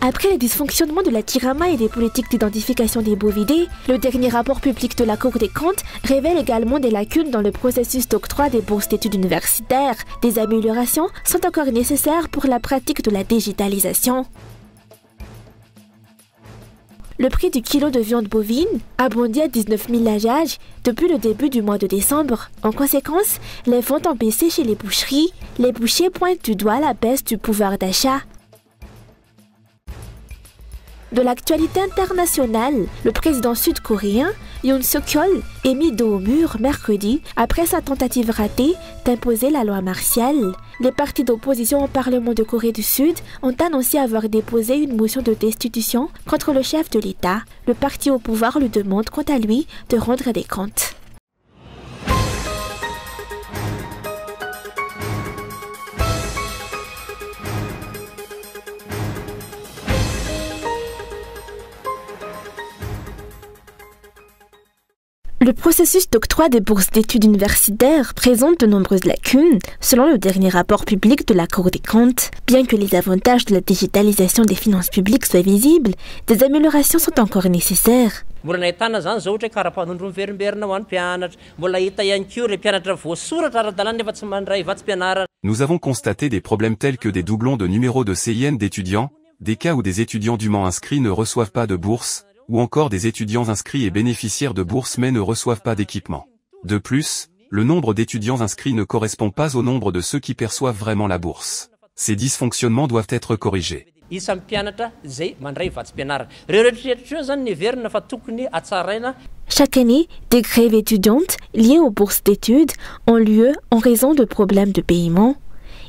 Après les dysfonctionnements de la TIRAMA et des politiques d'identification des bovidés, le dernier rapport public de la Cour des comptes révèle également des lacunes dans le processus d'octroi des bourses d'études universitaires. Des améliorations sont encore nécessaires pour la pratique de la digitalisation. Le prix du kilo de viande bovine a bondi à 19 000 l'ajage depuis le début du mois de décembre. En conséquence, les ventes ont baissé chez les boucheries. Les bouchers pointent du doigt la baisse du pouvoir d'achat. De l'actualité internationale, le président sud-coréen Yoon Suk-yeol est mis dos au mur mercredi après sa tentative ratée d'imposer la loi martiale. Les partis d'opposition au Parlement de Corée du Sud ont annoncé avoir déposé une motion de destitution contre le chef de l'État. Le parti au pouvoir lui demande quant à lui de rendre des comptes. Le processus d'octroi des bourses d'études universitaires présente de nombreuses lacunes, selon le dernier rapport public de la Cour des comptes. Bien que les avantages de la digitalisation des finances publiques soient visibles, des améliorations sont encore nécessaires. Nous avons constaté des problèmes tels que des doublons de numéros de CIN d'étudiants, des cas où des étudiants dûment inscrits ne reçoivent pas de bourse, ou encore des étudiants inscrits et bénéficiaires de bourses mais ne reçoivent pas d'équipement. De plus, le nombre d'étudiants inscrits ne correspond pas au nombre de ceux qui perçoivent vraiment la bourse. Ces dysfonctionnements doivent être corrigés. Chaque année, des grèves étudiantes liées aux bourses d'études ont lieu en raison de problèmes de paiement.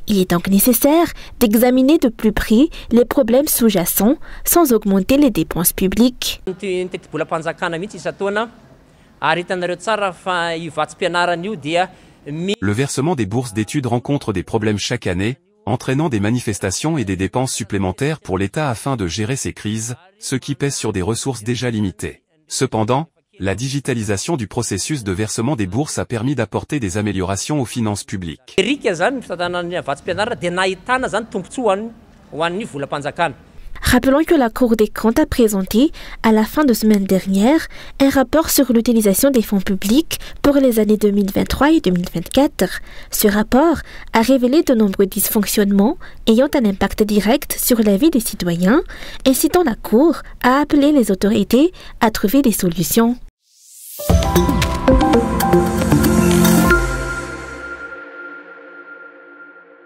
Il est donc nécessaire d'examiner de plus près les problèmes sous-jacents sans augmenter les dépenses publiques. Le versement des bourses d'études rencontre des problèmes chaque année, entraînant des manifestations et des dépenses supplémentaires pour l'État afin de gérer ces crises, ce qui pèse sur des ressources déjà limitées. Cependant, la digitalisation du processus de versement des bourses a permis d'apporter des améliorations aux finances publiques. Rappelons que la Cour des comptes a présenté, à la fin de semaine dernière, un rapport sur l'utilisation des fonds publics pour les années 2023 et 2024. Ce rapport a révélé de nombreux dysfonctionnements ayant un impact direct sur la vie des citoyens, incitant la Cour à appeler les autorités à trouver des solutions.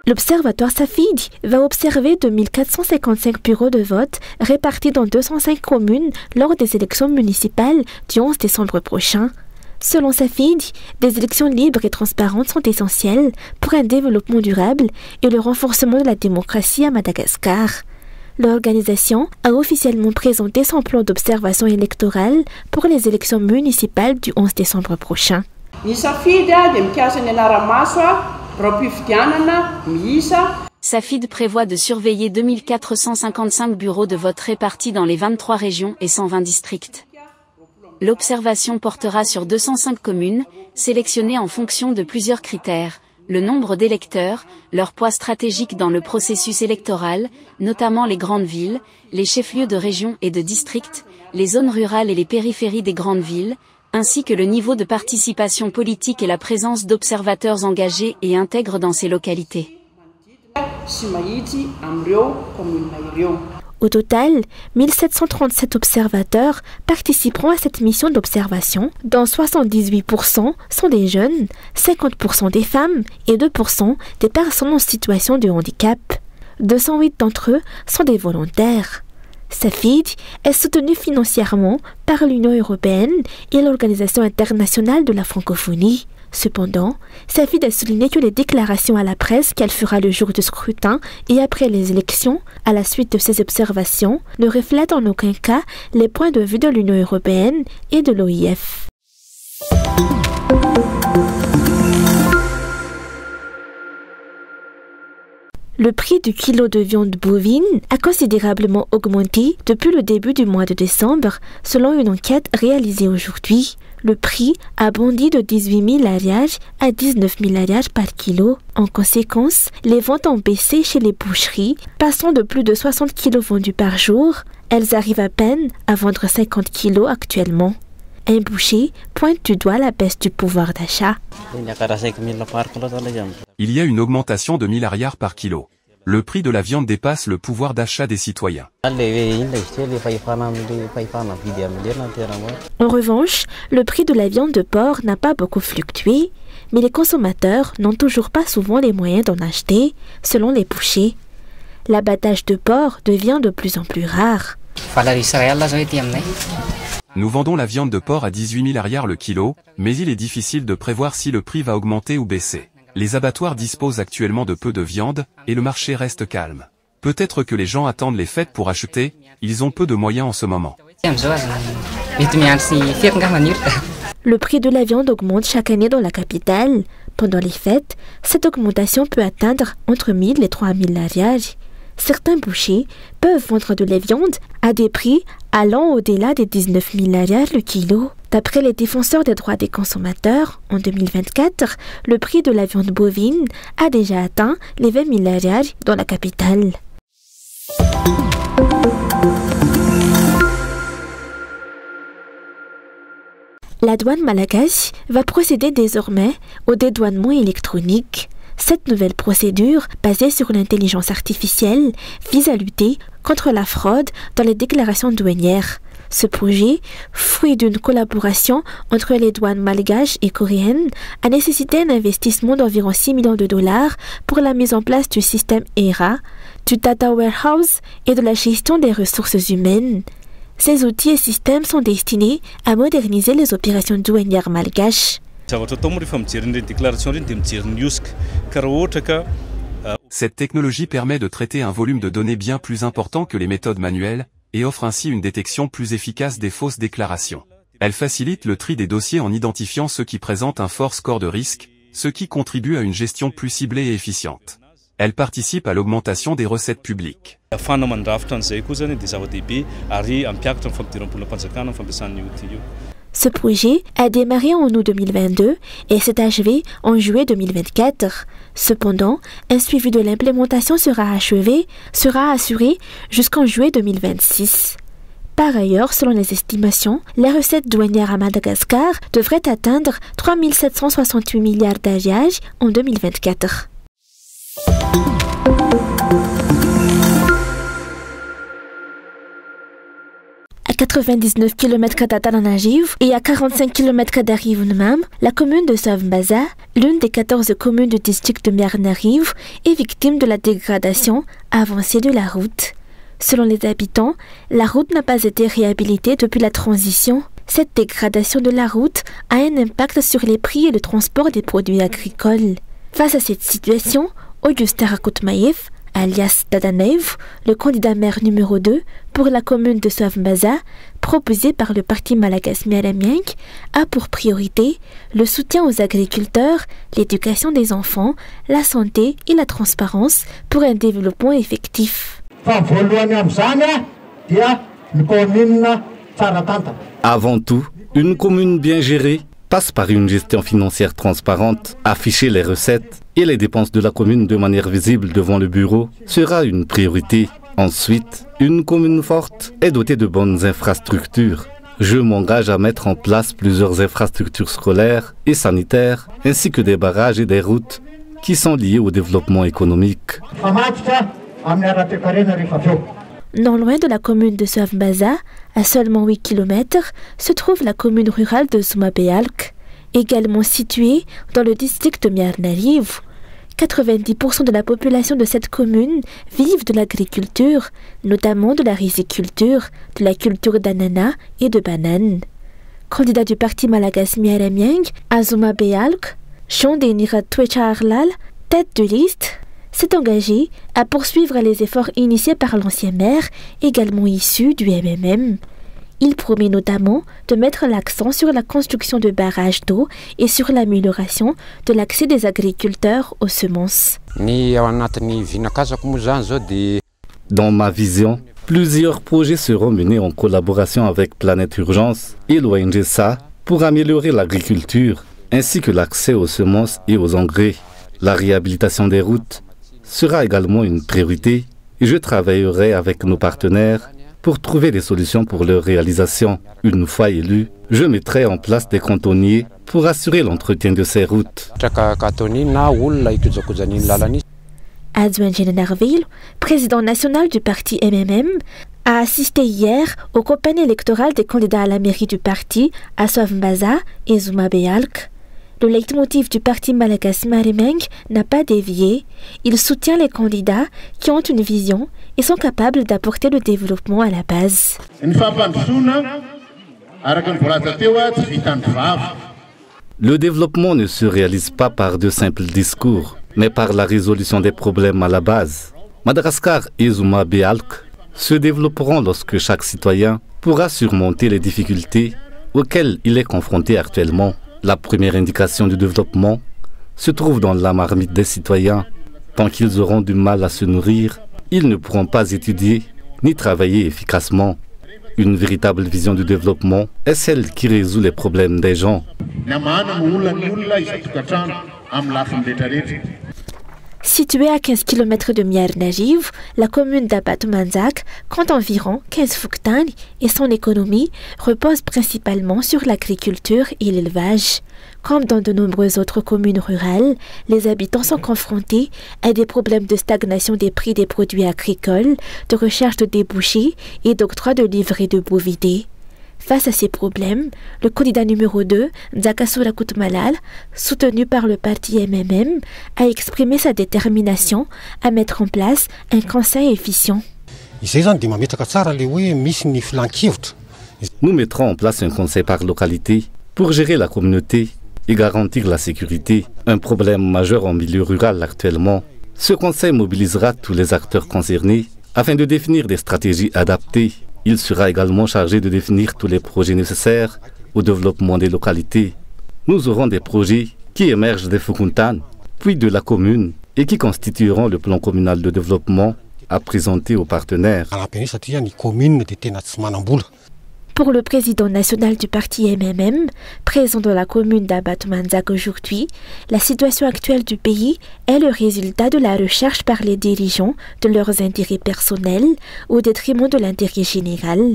L'Observatoire Safid va observer 2455 bureaux de vote répartis dans 205 communes lors des élections municipales du 11 décembre prochain. Selon Safid, des élections libres et transparentes sont essentielles pour un développement durable et le renforcement de la démocratie à Madagascar. L'organisation a officiellement présenté son plan d'observation électorale pour les élections municipales du 11 décembre prochain. Safid prévoit de surveiller 2455 bureaux de vote répartis dans les 23 régions et 120 districts. L'observation portera sur 205 communes, sélectionnées en fonction de plusieurs critères, le nombre d'électeurs, leur poids stratégique dans le processus électoral, notamment les grandes villes, les chefs-lieux de régions et de districts, les zones rurales et les périphéries des grandes villes, ainsi que le niveau de participation politique et la présence d'observateurs engagés et intègres dans ces localités. Au total, 1737 observateurs participeront à cette mission d'observation, dont 78% sont des jeunes, 50% des femmes et 2% des personnes en situation de handicap. 208 d'entre eux sont des volontaires. Safid est soutenu financièrement par l'Union européenne et l'Organisation internationale de la francophonie. Cependant, Safid a souligné que les déclarations à la presse qu'elle fera le jour du scrutin et après les élections, à la suite de ces observations, ne reflètent en aucun cas les points de vue de l'Union européenne et de l'OIF. Le prix du kilo de viande bovine a considérablement augmenté depuis le début du mois de décembre, selon une enquête réalisée aujourd'hui. le prix a bondi de 18 000 ariages à 19 000 ariages par kilo. En conséquence, les ventes ont baissé chez les boucheries, passant de plus de 60 kilos vendus par jour. Elles arrivent à peine à vendre 50 kilos actuellement. Un boucher pointe du doigt la baisse du pouvoir d'achat. Il y a une augmentation de 1000 ariars par kilo. Le prix de la viande dépasse le pouvoir d'achat des citoyens. En revanche, le prix de la viande de porc n'a pas beaucoup fluctué, mais les consommateurs n'ont toujours pas souvent les moyens d'en acheter, selon les bouchers. L'abattage de porc devient de plus en plus rare. Nous vendons la viande de porc à 18 000 ariars le kilo, mais il est difficile de prévoir si le prix va augmenter ou baisser. Les abattoirs disposent actuellement de peu de viande, et le marché reste calme. Peut-être que les gens attendent les fêtes pour acheter, ils ont peu de moyens en ce moment. Le prix de la viande augmente chaque année dans la capitale. Pendant les fêtes, cette augmentation peut atteindre entre 1000 et 3000 ariages. Certains bouchers peuvent vendre de la viande à des prix allant au-delà des 19 000 ariages le kilo. D'après les défenseurs des droits des consommateurs, en 2024, le prix de la viande bovine a déjà atteint les 20 000 ariages dans la capitale. La douane malgache va procéder désormais au dédouanement électronique. Cette nouvelle procédure, basée sur l'intelligence artificielle, vise à lutter contre la fraude dans les déclarations douanières. Ce projet, fruit d'une collaboration entre les douanes malgaches et coréennes, a nécessité un investissement d'environ 6 millions de dollars pour la mise en place du système ERA, du Data Warehouse et de la gestion des ressources humaines. Ces outils et systèmes sont destinés à moderniser les opérations douanières malgaches. Cette technologie permet de traiter un volume de données bien plus important que les méthodes manuelles, et offre ainsi une détection plus efficace des fausses déclarations. Elle facilite le tri des dossiers en identifiant ceux qui présentent un fort score de risque, ce qui contribue à une gestion plus ciblée et efficiente. Elle participe à l'augmentation des recettes publiques. Ce projet a démarré en août 2022 et s'est achevé en juillet 2024. Cependant, un suivi de l'implémentation sera assuré jusqu'en juillet 2026. Par ailleurs, selon les estimations, les recettes douanières à Madagascar devraient atteindre 3 768 milliards d'ariages en 2024. À 99 km d'Atananagiv et à 45 km d'Arivunmam, la commune de Savmbaza, l'une des 14 communes du district de Miarnariv, est victime de la dégradation avancée de la route. Selon les habitants, la route n'a pas été réhabilitée depuis la transition. Cette dégradation de la route a un impact sur les prix et le transport des produits agricoles. Face à cette situation, Augustin Rakutmaïev, alias Dadanev, le candidat maire numéro 2 pour la commune de Savmbaza, proposé par le parti Malagas Miaramiang, a pour priorité le soutien aux agriculteurs, l'éducation des enfants, la santé et la transparence pour un développement effectif. Avant tout, une commune bien gérée passe par une gestion financière transparente. Afficher les recettes et les dépenses de la commune de manière visible devant le bureau sera une priorité. Ensuite, une commune forte est dotée de bonnes infrastructures. Je m'engage à mettre en place plusieurs infrastructures scolaires et sanitaires, ainsi que des barrages et des routes qui sont liés au développement économique. Non loin de la commune de Savmbaza, à seulement 8 km, se trouve la commune rurale de Zumabealk, également située dans le district de Miarnariv. 90% de la population de cette commune vivent de l'agriculture, notamment de la riziculture, de la culture d'ananas et de bananes. Candidat du parti Malagas Miaramiang à Zumabealk, Chandenirat Twecharlal, tête de liste, s'est engagé à poursuivre les efforts initiés par l'ancien maire, également issu du MMM. Il promet notamment de mettre l'accent sur la construction de barrages d'eau et sur l'amélioration de l'accès des agriculteurs aux semences. Dans ma vision, plusieurs projets seront menés en collaboration avec Planète Urgence et l'ONG SA pour améliorer l'agriculture ainsi que l'accès aux semences et aux engrais. La réhabilitation des routes sera également une priorité et je travaillerai avec nos partenaires pour trouver des solutions pour leur réalisation. Une fois élu, je mettrai en place des cantonniers pour assurer l'entretien de ces routes. Adjoint Narville, président national du parti MMM, a assisté hier aux campagnes électorales des candidats à la mairie du parti, Assoaf Mbaza et Zouma Béalk. Le leitmotiv du parti Malagasy Marimeng n'a pas dévié. Il soutient les candidats qui ont une vision et sont capables d'apporter le développement à la base. Le développement ne se réalise pas par de simples discours, mais par la résolution des problèmes à la base. Madagascar et Zouma Béalk se développeront lorsque chaque citoyen pourra surmonter les difficultés auxquelles il est confronté actuellement. La première indication du développement se trouve dans la marmite des citoyens. Tant qu'ils auront du mal à se nourrir, ils ne pourront pas étudier ni travailler efficacement. Une véritable vision du développement est celle qui résout les problèmes des gens. Située à 15 km de Miarnajiv, la commune d'Abat-Manzak compte environ 15 fouktani et son économie repose principalement sur l'agriculture et l'élevage. Comme dans de nombreuses autres communes rurales, les habitants sont confrontés à des problèmes de stagnation des prix des produits agricoles, de recherche de débouchés et d'octroi de livrets de bovidés. Face à ces problèmes, le candidat numéro 2, Nzakasura Kutmalal, soutenu par le parti MMM, a exprimé sa détermination à mettre en place un conseil efficient. Nous mettrons en place un conseil par localité pour gérer la communauté et garantir la sécurité, un problème majeur en milieu rural actuellement. Ce conseil mobilisera tous les acteurs concernés afin de définir des stratégies adaptées. Il sera également chargé de définir tous les projets nécessaires au développement des localités. Nous aurons des projets qui émergent des Fukuntan, puis de la commune, et qui constitueront le plan communal de développement à présenter aux partenaires. Pour le président national du parti MMM, présent dans la commune d'Abat-Manzak aujourd'hui, la situation actuelle du pays est le résultat de la recherche par les dirigeants de leurs intérêts personnels au détriment de l'intérêt général.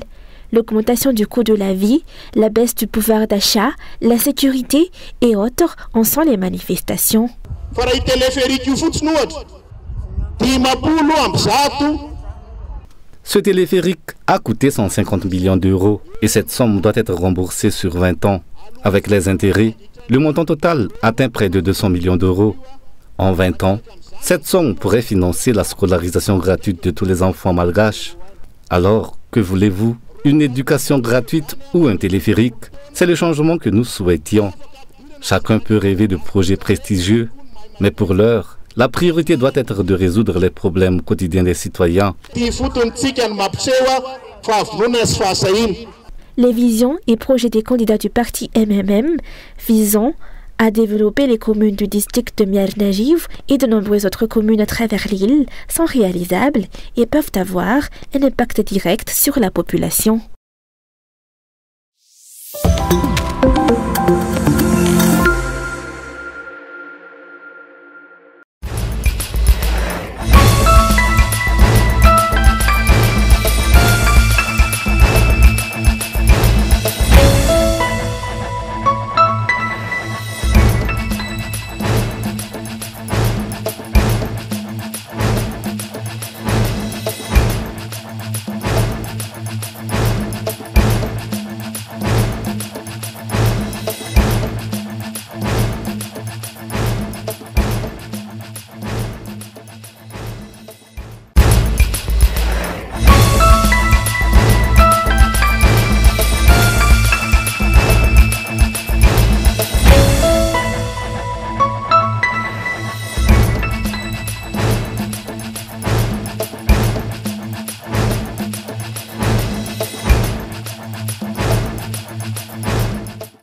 L'augmentation du coût de la vie, la baisse du pouvoir d'achat, l'insécurité et autres en sont les manifestations. Ce téléphérique a coûté 150 millions d'euros et cette somme doit être remboursée sur 20 ans. Avec les intérêts, le montant total atteint près de 200 millions d'euros. En 20 ans, cette somme pourrait financer la scolarisation gratuite de tous les enfants malgaches. Alors, que voulez-vous? Une éducation gratuite ou un téléphérique? C'est le changement que nous souhaitions. Chacun peut rêver de projets prestigieux, mais pour l'heure, la priorité doit être de résoudre les problèmes quotidiens des citoyens. Les visions et projets des candidats du parti MMM visant à développer les communes du district de Miarnajiv et de nombreuses autres communes à travers l'île sont réalisables et peuvent avoir un impact direct sur la population.